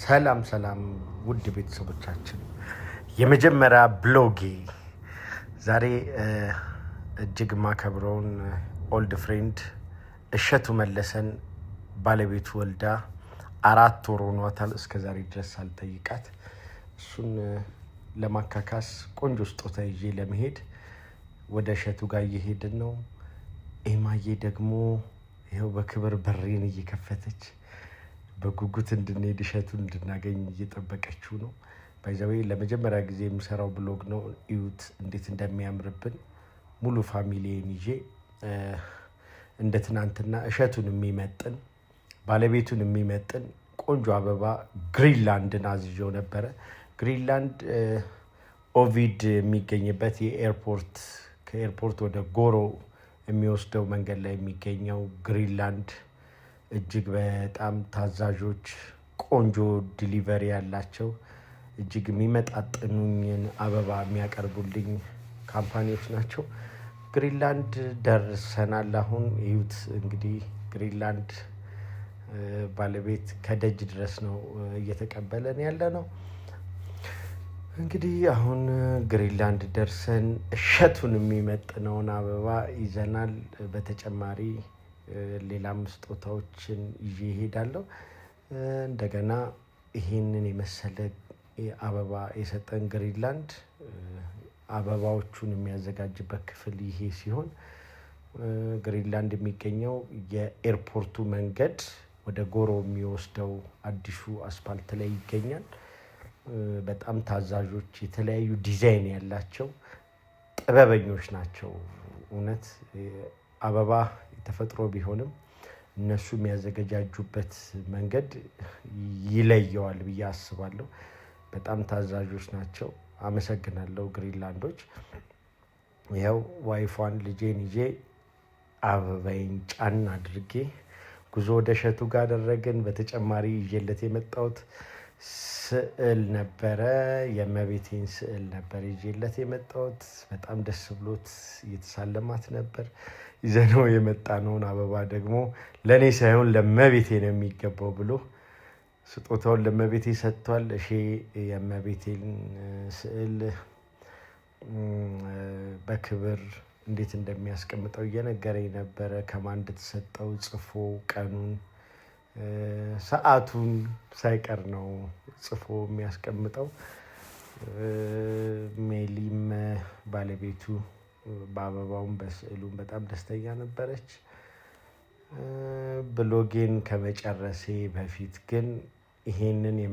ሰላም ሰላም ውድ ቤተሰቦቻችን የመጀመሪያ ብሎጌ ዛሬ እጅግ ማከብረውን ኦልድ ፍሬንድ እሸቱ መለሰን ባለቤቱ ወልዳ 4 ወር ሆኗታል። እስከዛሬ ድረስ አልጠይቃት እሱን ለማካካስ ቆንጆ ስጦታ ይዤ ለመሄድ ወደ እሸቱ ጋር እየሄድን ነው። ኤማዬ ደግሞ ይኸው በክብር በሬን እየከፈተች በጉጉት እንድንሄድ እሸቱን እንድናገኝ እየጠበቀችው ነው። ባይዘዌ ለመጀመሪያ ጊዜ የምሰራው ብሎግ ነው። እዩት እንዴት እንደሚያምርብን ሙሉ ፋሚሊዬን ይዤ እንደ ትናንትና እሸቱን የሚመጥን ባለቤቱን የሚመጥን ቆንጆ አበባ ግሪንላንድን አዝዤው ነበረ። ግሪንላንድ ኦቪድ የሚገኝበት ከኤርፖርት ወደ ጎሮ የሚወስደው መንገድ ላይ የሚገኘው ግሪንላንድ እጅግ በጣም ታዛዦች ቆንጆ ዲሊቨሪ ያላቸው እጅግ የሚመጣጥኑኝን አበባ የሚያቀርቡልኝ ካምፓኒዎች ናቸው። ግሪንላንድ ደርሰናል። አሁን እዩት እንግዲህ ግሪንላንድ ባለቤት ከደጅ ድረስ ነው እየተቀበለን ያለ ነው። እንግዲህ አሁን ግሪንላንድ ደርሰን እሸቱን የሚመጥነውን አበባ ይዘናል። በተጨማሪ ሌላም ስጦታዎችን ይዤ እሄዳለሁ። እንደገና ይሄንን የመሰለ አበባ የሰጠን ግሪንላንድ አበባዎቹን የሚያዘጋጅበት ክፍል ይሄ ሲሆን ግሪንላንድ የሚገኘው የኤርፖርቱ መንገድ ወደ ጎሮ የሚወስደው አዲሱ አስፓልት ላይ ይገኛል። በጣም ታዛዦች የተለያዩ ዲዛይን ያላቸው ጥበበኞች ናቸው። እውነት አበባ ተፈጥሮ ቢሆንም እነሱ የሚያዘጋጁበት መንገድ ይለየዋል ብዬ አስባለሁ። በጣም ታዛዦች ናቸው። አመሰግናለሁ ግሪንላንዶች። ይኸው ዋይፏን ልጄን ይዤ አበባዬን ጫን አድርጌ ጉዞ ወደ እሸቱ ጋር አደረግን። በተጨማሪ ይዤለት የመጣሁት ስዕል ነበረ። የእመቤቴን ስዕል ነበር ይዤለት የመጣሁት። በጣም ደስ ብሎት እየተሳለማት ነበር። ይዘነው የመጣነውን አበባ ደግሞ ለእኔ ሳይሆን ለእመቤቴ ነው የሚገባው ብሎ ስጦታውን ለእመቤቴ ሰጥቷል። እሺ የእመቤቴን ስዕል በክብር እንዴት እንደሚያስቀምጠው እየነገረኝ ነበረ። ከማን እንደተሰጠው ጽፎ ቀኑን ሰዓቱን ሳይቀር ነው ጽፎ የሚያስቀምጠው። ሜሊም ባለቤቱ በአበባውም በስዕሉም በጣም ደስተኛ ነበረች። ብሎጌን ከመጨረሴ በፊት ግን ይሄንን